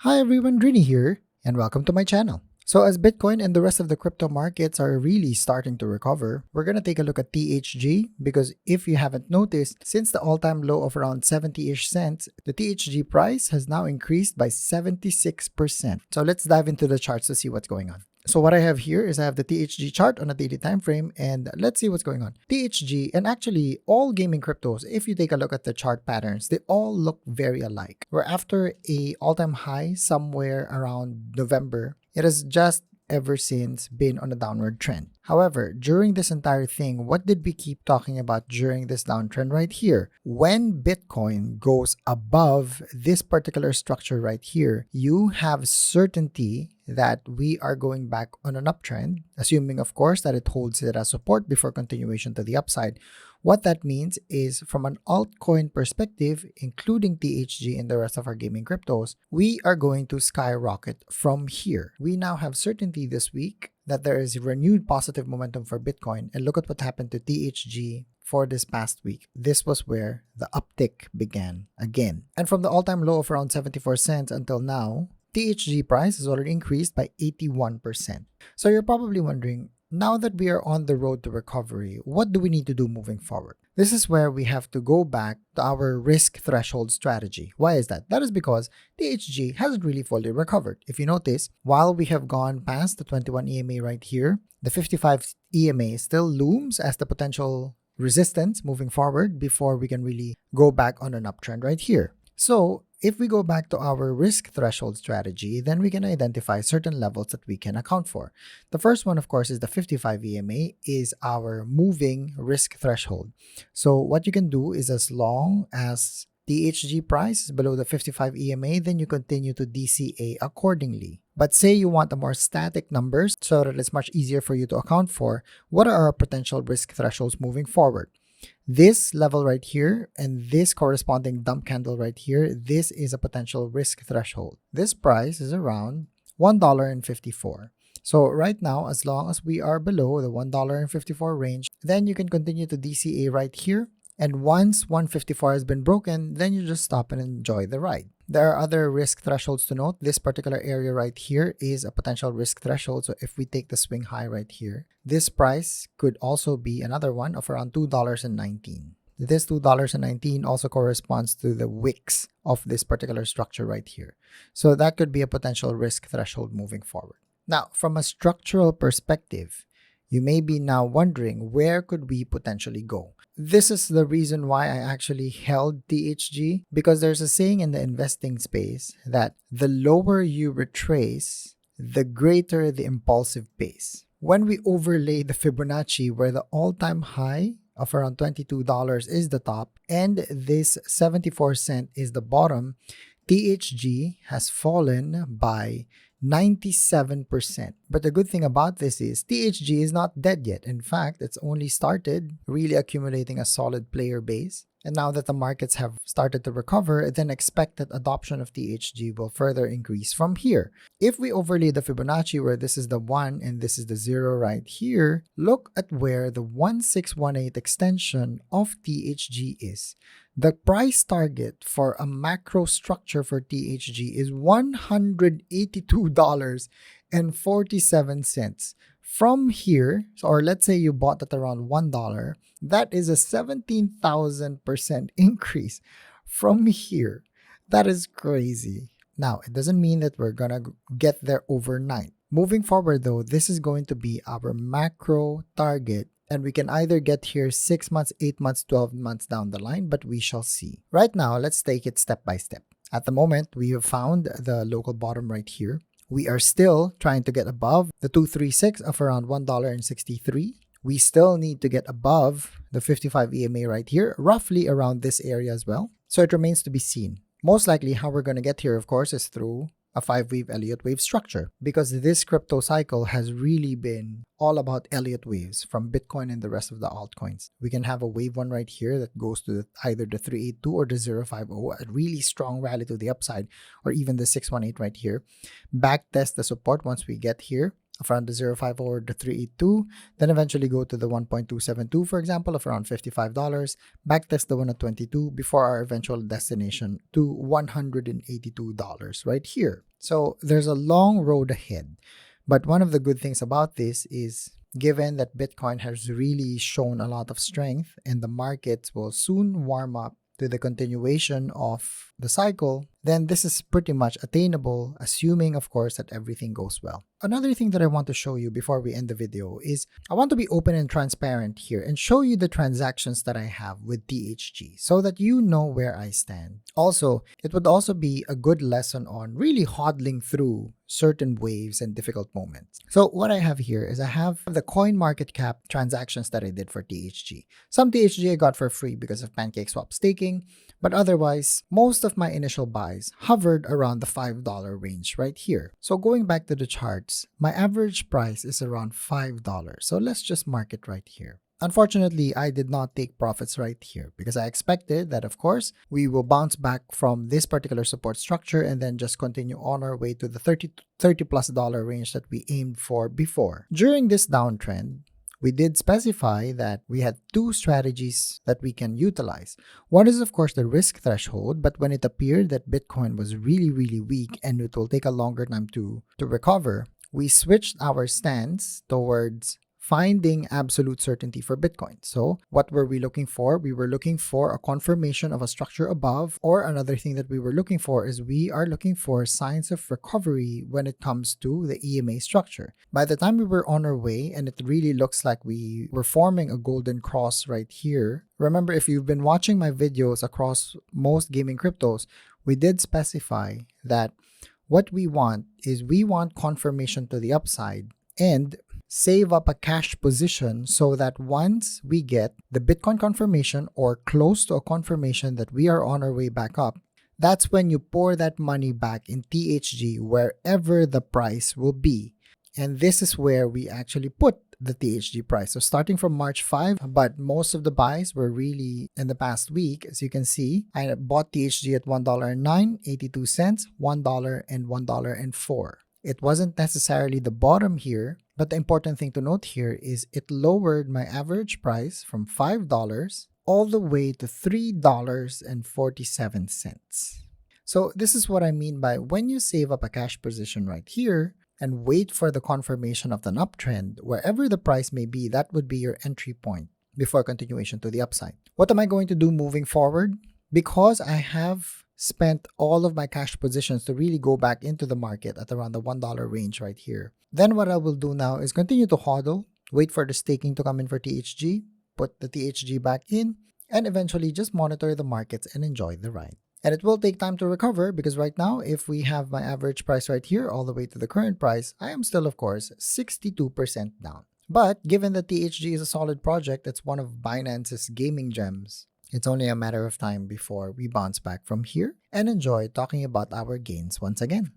Hi everyone, Drini here, and welcome to my channel. So as Bitcoin and the rest of the crypto markets are really starting to recover, we're going to take a look at THG because if you haven't noticed, since the all-time low of around 70-ish cents, the THG price has now increased by 76%. So let's dive into the charts to see what's going on. So what I have here is I have the THG chart on a daily time frame, and let's see what's going on. THG, and actually all gaming cryptos, if you take a look at the chart patterns, they all look very alike. We're after a all-time high somewhere around November. It has just ever since been on a downward trend. However, during this entire thing, what did we keep talking about during this downtrend right here? When Bitcoin goes above this particular structure right here, you have certainty that we are going back on an uptrend, assuming of course that it holds it as support before continuation to the upside. What that means is from an altcoin perspective, including THG and the rest of our gaming cryptos, we are going to skyrocket from here. We now have certainty this week that there is renewed positive momentum for Bitcoin, and look at what happened to THG for this past week. This was where the uptick began again. And from the all-time low of around 74 cents until now, THG price has already increased by 81%. So you're probably wondering, now that we are on the road to recovery, what do we need to do moving forward? This is where we have to go back to our risk threshold strategy. Why is that? That is because THG hasn't really fully recovered. If you notice, while we have gone past the 21 EMA right here, the 55 EMA still looms as the potential resistance moving forward before we can really go back on an uptrend right here. So if we go back to our risk threshold strategy, then we can identify certain levels that we can account for. The first one, of course, is the 55 EMA is our moving risk threshold. So what you can do is as long as THG price is below the 55 EMA, then you continue to DCA accordingly. But say you want a more static numbers so that it's much easier for you to account for, what are our potential risk thresholds moving forward? This level right here and this corresponding dump candle right here, this is a potential risk threshold. This price is around $1.54. So right now, as long as we are below the $1.54 range, then you can continue to DCA right here. And once 154 has been broken, then you just stop and enjoy the ride. There are other risk thresholds to note. This particular area right here is a potential risk threshold. So if we take the swing high right here, this price could also be another one of around $2.19. This $2.19 also corresponds to the wicks of this particular structure right here. So that could be a potential risk threshold moving forward. Now, from a structural perspective, you may be now wondering, where could we potentially go? This is the reason why I actually held THG, because there's a saying in the investing space that the lower you retrace, the greater the impulsive pace. When we overlay the Fibonacci where the all-time high of around $22 is the top and this 74 cent is the bottom, THG has fallen by 97%. But the good thing about this is THG is not dead yet. In fact, it's only started really accumulating a solid player base. And now that the markets have started to recover, then expect that adoption of THG will further increase from here. If we overlay the Fibonacci where this is the 1 and this is the 0 right here, look at where the 1618 extension of THG is. The price target for a macro structure for THG is $182.47. From here, or let's say you bought at around $1, that is a 17,000% increase from here. That is crazy. Now, it doesn't mean that we're gonna get there overnight. Moving forward though, this is going to be our macro target, and we can either get here 6 months, 8 months, 12 months down the line, but we shall see. Right now, let's take it step by step. At the moment, we have found the local bottom right here. We are still trying to get above the 236 of around $1.63. We still need to get above the 55 EMA right here, roughly around this area as well. So it remains to be seen. Most likely how we're going to get here, of course, is through a 5-wave Elliott wave structure, because this crypto cycle has really been all about Elliott waves from Bitcoin and the rest of the altcoins. We can have a wave 1 right here that goes to either the 382 or the 050, a really strong rally to the upside, or even the 618 right here. Back test the support once we get here of around the 050 or the 382, then eventually go to the 1.272, for example, of around $55, backtest the one at 22 before our eventual destination to $182 right here. So there's a long road ahead. But one of the good things about this is given that Bitcoin has really shown a lot of strength and the markets will soon warm up to the continuation of the cycle, then this is pretty much attainable, assuming, of course, that everything goes well. Another thing that I want to show you before we end the video is I want to be open and transparent here and show you the transactions that I have with THG so that you know where I stand. Also, it would also be a good lesson on really hodling through certain waves and difficult moments. So what I have here is I have the coin market cap transactions that I did for THG. Some THG I got for free because of PancakeSwap staking, but otherwise, most of my initial buys hovered around the $5 range right here. So going back to the charts, my average price is around $5. So let's just mark it right here. Unfortunately, I did not take profits right here because I expected that, of course, we will bounce back from this particular support structure and then just continue on our way to the $30 plus range that we aimed for before. During this downtrend, we did specify that we had two strategies that we can utilize. One is, of course, the risk threshold, but when it appeared that Bitcoin was really, really weak and it will take a longer time to recover, we switched our stance towards finding absolute certainty for Bitcoin. So what were we looking for? We were looking for a confirmation of a structure above, or another thing that we were looking for is we are looking for signs of recovery when it comes to the EMA structure. By the time we were on our way and it really looks like we were forming a golden cross right here. Remember, if you've been watching my videos across most gaming cryptos, we did specify that what we want is we want confirmation to the upside and save up a cash position so that once we get the Bitcoin confirmation or close to a confirmation that we are on our way back up, that's when you pour that money back in THG wherever the price will be. And this is where we actually put the THG price. So starting from March 5, but most of the buys were really in the past week. As you can see, I bought THG at $1.09, 82 cents, $1, and $1.04. It wasn't necessarily the bottom here, but the important thing to note here is it lowered my average price from $5 all the way to $3.47. So this is what I mean by when you save up a cash position right here and wait for the confirmation of an uptrend, wherever the price may be, that would be your entry point before continuation to the upside. What am I going to do moving forward? Because I have spent all of my cash positions to really go back into the market at around the $1 range right here. Then what I will do now is continue to hodl, wait for the staking to come in for THG, put the THG back in, and eventually just monitor the markets and enjoy the ride. And it will take time to recover because right now, if we have my average price right here all the way to the current price, I am still, of course, 62% down. But given that THG is a solid project, it's one of Binance's gaming gems, it's only a matter of time before we bounce back from here and enjoy talking about our gains once again.